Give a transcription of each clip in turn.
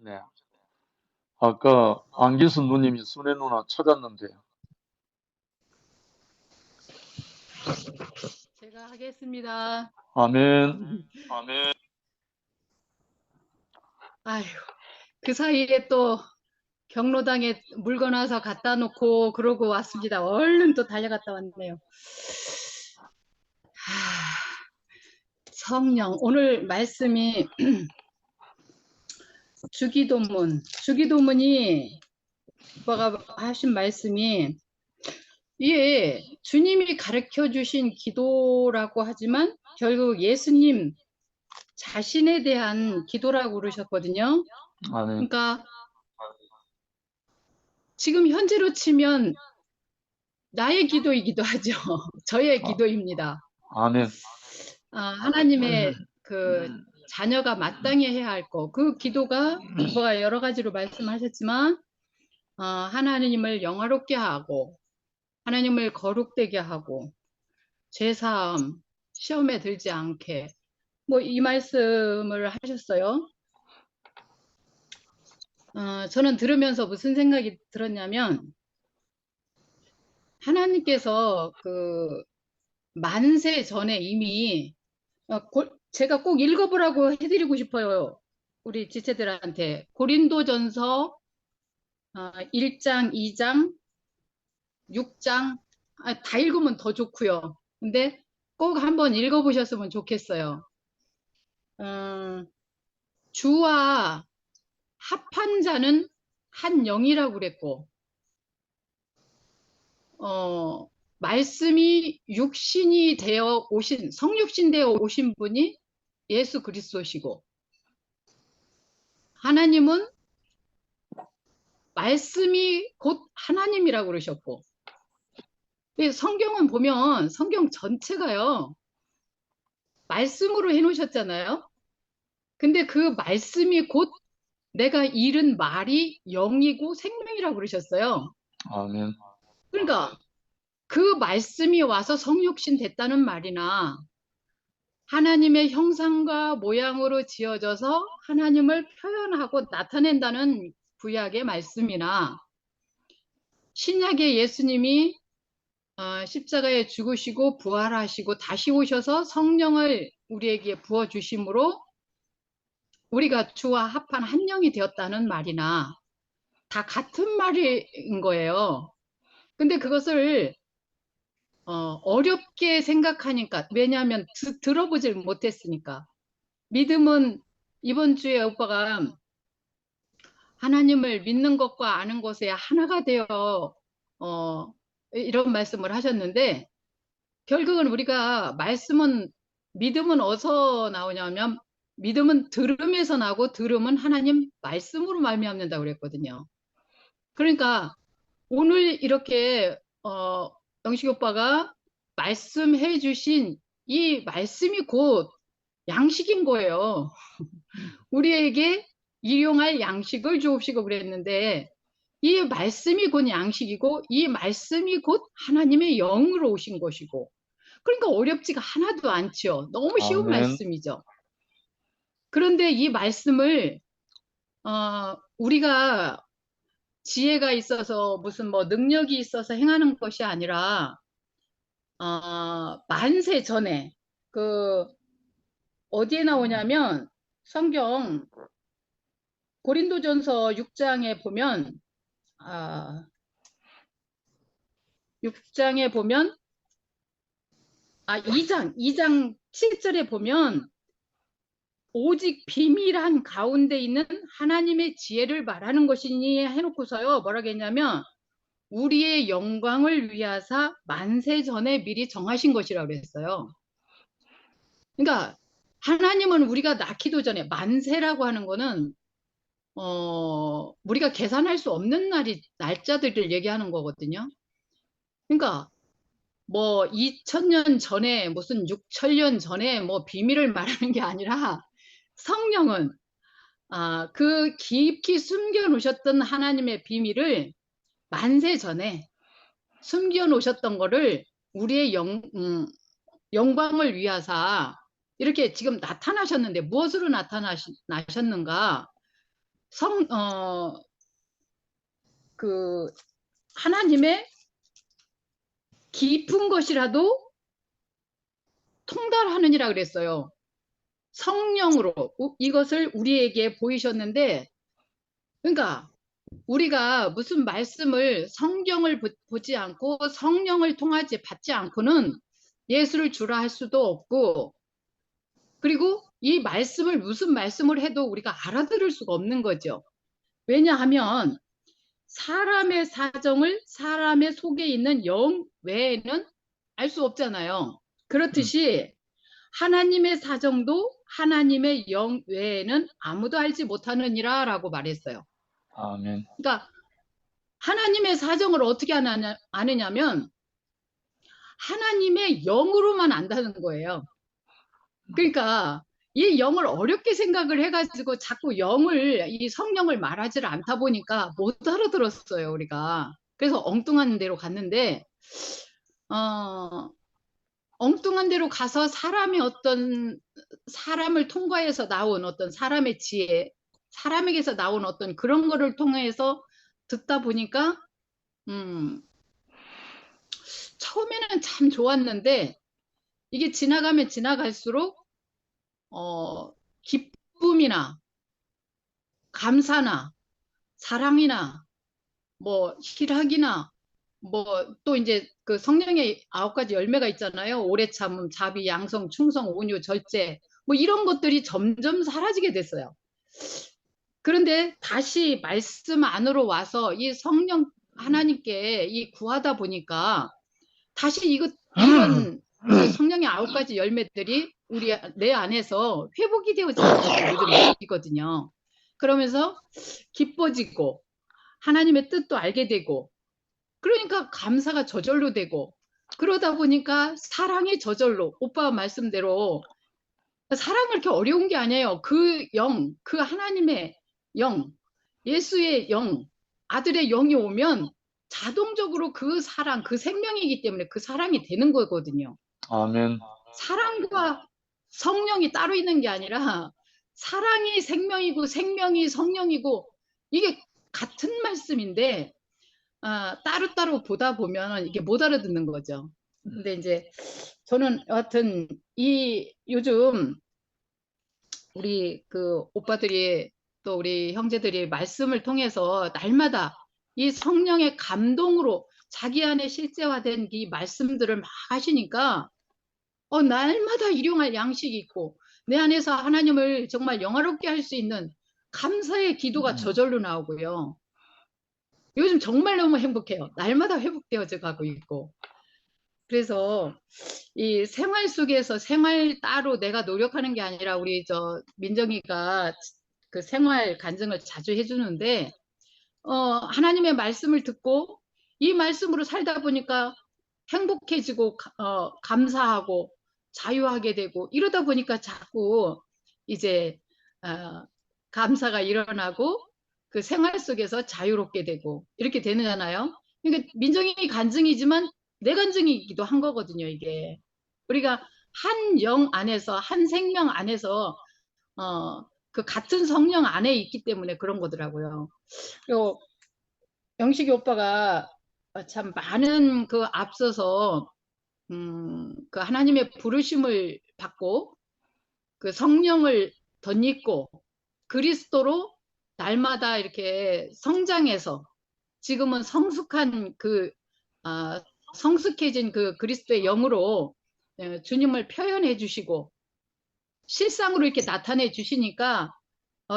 네. 아까 안기순 누님이 순애 누나 찾았는데, 제가 하겠습니다. 아멘. 아휴, 그 사이에 또 경로당에 물건 와서 갖다 놓고 그러고 왔습니다. 얼른 또 달려갔다 왔네요. 성령, 오늘 말씀이 주기도문이 오빠가 하신 말씀이 이게 주님이 가르쳐 주신 기도라고 하지만 결국 예수님 자신에 대한 기도라고 그러셨거든요. 아멘. 그러니까 지금 현재로 치면 나의 기도이기도 하죠. 저의 아, 기도입니다. 아멘. 하나님의 그 자녀가 마땅히 해야 할 거, 그 기도가 오빠가 여러 가지로 말씀하셨지만 하나님을 영화롭게 하고 하나님을 거룩되게 하고 죄사함, 시험에 들지 않게 뭐 이 말씀을 하셨어요. 저는 들으면서 무슨 생각이 들었냐면 하나님께서 그 만세 전에 이미 제가 꼭 읽어보라고 해드리고 싶어요. 우리 지체들한테 고린도전서 1장, 2장, 6장 다 읽으면 더 좋고요. 근데 꼭 한번 읽어보셨으면 좋겠어요. 주와 합한 자는 한 영이라고 그랬고 말씀이 육신이 되어 오신 성육신 되어 오신 분이 예수 그리스도시고 하나님은 말씀이 곧 하나님이라고 그러셨고 성경은 보면 성경 전체가요 말씀으로 해놓으셨잖아요. 근데 그 말씀이 곧 내가 잃은 말이 영이고 생명이라고 그러셨어요. 아멘. 그러니까 그 말씀이 와서 성육신 됐다는 말이나 하나님의 형상과 모양으로 지어져서 하나님을 표현하고 나타낸다는 구약의 말씀이나 신약의 예수님이 십자가에 죽으시고 부활하시고 다시 오셔서 성령을 우리에게 부어주심으로 우리가 주와 합한 한 영이 되었다는 말이나 다 같은 말인 거예요. 근데 그것을 어렵게 생각하니까 왜냐하면 들어보질 못했으니까 믿음은 이번 주에 오빠가 하나님을 믿는 것과 아는 것에 하나가 되어 이런 말씀을 하셨는데 결국은 우리가 믿음은 어디서 나오냐면 믿음은 들음에서 나고 들음은 하나님 말씀으로 말미암는다 그랬거든요. 그러니까 오늘 이렇게 영식 오빠가 말씀해 주신 이 말씀이 곧 양식인 거예요. 우리에게 일용할 양식을 주옵시고 그랬는데 이 말씀이 곧 양식이고 이 말씀이 곧 하나님의 영으로 오신 것이고 그러니까 어렵지가 하나도 않죠. 너무 쉬운 아멘. 말씀이죠. 그런데 이 말씀을 우리가 지혜가 있어서 무슨 뭐 능력이 있어서 행하는 것이 아니라 만세 전에 그 어디에 나오냐면 성경 고린도전서 6장에 보면 6장에 보면 2장 7절에 보면 오직 비밀한 가운데 있는 하나님의 지혜를 말하는 것이니 해놓고서요 뭐라고 했냐면 우리의 영광을 위하사 만세 전에 미리 정하신 것이라고 그랬어요. 그러니까 하나님은 우리가 낳기도 전에 만세라고 하는 거는 우리가 계산할 수 없는 날짜들을 얘기하는 거거든요. 그러니까 뭐 2000년 전에 무슨 6000년 전에 뭐 비밀을 말하는 게 아니라 성령은 그 깊이 숨겨 놓으셨던 하나님의 비밀을 만세 전에 숨겨 놓으셨던 거를 우리의 영광을 위하사 이렇게 지금 나타나셨는데 무엇으로 나타나셨는가? 성, 그 하나님의 깊은 것이라도 통달하느니라 그랬어요. 성령으로 이것을 우리에게 보이셨는데, 그러니까 우리가 무슨 말씀을 성경을 보지 않고 성령을 통하지 받지 않고는 예수를 주라 할 수도 없고, 그리고 이 말씀을 무슨 말씀을 해도 우리가 알아들을 수가 없는 거죠. 왜냐하면 사람의 사정을 사람의 속에 있는 영 외에는 알 수 없잖아요. 그렇듯이 하나님의 사정도 하나님의 영 외에는 아무도 알지 못하느니라 라고 말했어요. 아멘. 그러니까 하나님의 사정을 어떻게 아느냐면 하나님의 영으로만 안다는 거예요. 그러니까 이 영을 어렵게 생각을 해가지고 자꾸 이 성령을 말하지를 않다 보니까 못 알아들었어요, 우리가. 그래서 엉뚱한 데로 갔는데, 어, 엉뚱한 데로 가서 사람을 통과해서 나온 어떤 사람의 지혜, 사람에게서 나온 어떤 그런 거를 통해서 듣다 보니까, 처음에는 참 좋았는데, 이게 지나가면 지나갈수록, 기쁨이나 감사나 사랑이나 뭐 희락이나 뭐 또 이제 그 성령의 9가지 열매가 있잖아요. 오래 참음, 자비, 양성, 충성, 온유, 절제 뭐 이런 것들이 점점 사라지게 됐어요. 그런데 다시 말씀 안으로 와서 이 성령 하나님께 이 구하다 보니까 다시 이런 그 성령의 9가지 열매들이 내 안에서 회복이 되어지는 것을 요즘 느끼거든요. 그러면서 기뻐지고 하나님의 뜻도 알게 되고 그러니까 감사가 저절로 되고 그러다 보니까 사랑이 저절로 오빠 말씀대로 사랑은 그렇게 어려운 게 아니에요. 그 하나님의 영, 예수의 영, 아들의 영이 오면 자동적으로 그 사랑, 그 생명이기 때문에 그 사랑이 되는 거거든요. 아멘. 사랑과 성령이 따로 있는 게 아니라 사랑이 생명이고 생명이 성령이고 이게 같은 말씀인데 따로따로 보다 보면 이게 못 알아듣는 거죠. 근데 이제 저는 여하튼 요즘 우리 그 오빠들이 또 우리 형제들이 말씀을 통해서 날마다 이 성령의 감동으로 자기 안에 실제화된 이 말씀들을 막 하시니까 날마다 일용할 양식이 있고 내 안에서 하나님을 정말 영화롭게 할 수 있는 감사의 기도가 저절로 나오고요. 요즘 정말 너무 행복해요. 날마다 회복되어져 가고 있고. 그래서 이 생활 속에서 생활 따로 내가 노력하는 게 아니라 우리 민정이가 그 생활 간증을 자주 해주는데 하나님의 말씀을 듣고 이 말씀으로 살다 보니까 행복해지고 감사하고 자유하게 되고 이러다 보니까 자꾸 이제 감사가 일어나고 그 생활 속에서 자유롭게 되고 이렇게 되잖아요. 그러니까 민정이 간증이지만 내 간증이기도 한 거거든요, 이게. 우리가 한 영 안에서 한 생명 안에서 그 같은 성령 안에 있기 때문에 그런 거더라고요. 그리고 영식이 오빠가 참 많은 그 앞서서 그 하나님의 부르심을 받고 그 성령을 덧입고 그리스도로 날마다 이렇게 성장해서 지금은 성숙해진 그 그리스도의 영으로 주님을 표현해 주시고 실상으로 이렇게 나타내 주시니까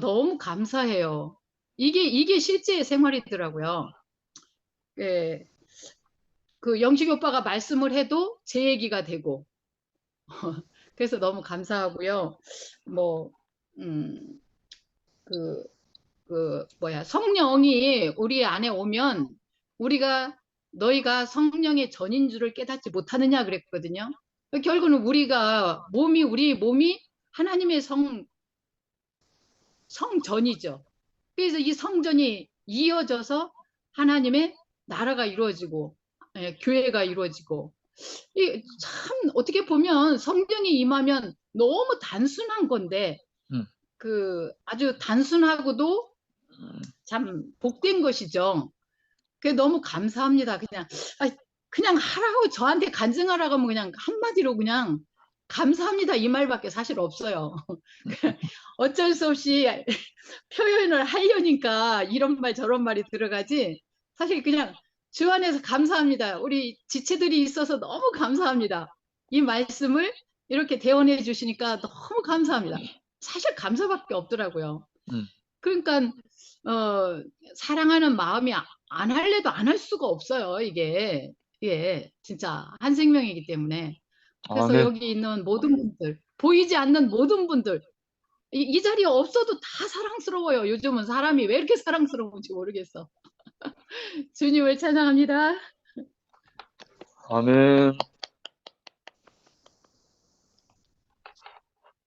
너무 감사해요. 이게 실제 생활이더라고요. 예, 그 영식 오빠가 말씀을 해도 제 얘기가 되고 그래서 너무 감사하고요. 뭐, 그, 성령이 우리 안에 오면 너희가 성령의 전인 줄을 깨닫지 못하느냐 그랬거든요. 결국은 우리 몸이 하나님의 성전이죠. 그래서 이 성전이 이어져서 하나님의 나라가 이루어지고, 교회가 이루어지고, 참 어떻게 보면 성령이 임하면 너무 단순한 건데 음. 아주 단순하고도 참 복된 것이죠. 그 너무 감사합니다. 아, 그냥 하라고 저한테 간증하라고 하면 그냥 한마디로 그냥 감사합니다 이 말밖에 사실 없어요. 어쩔 수 없이 표현을 하려니까 이런 말 저런 말이 들어가지. 사실 그냥 주 안에서 감사합니다. 우리 지체들이 있어서 너무 감사합니다. 이 말씀을 이렇게 대언해 주시니까 너무 감사합니다. 사실 감사밖에 없더라고요. 음, 그러니까 사랑하는 마음이 안 할래도 안 할 수가 없어요. 이게 진짜 한 생명이기 때문에. 그래서 아멘. 여기 있는 모든 분들, 보이지 않는 모든 분들, 이 자리에 없어도 다 사랑스러워요. 요즘은 사람이 왜 이렇게 사랑스러운지 모르겠어. 주님을 찬양합니다. 아멘.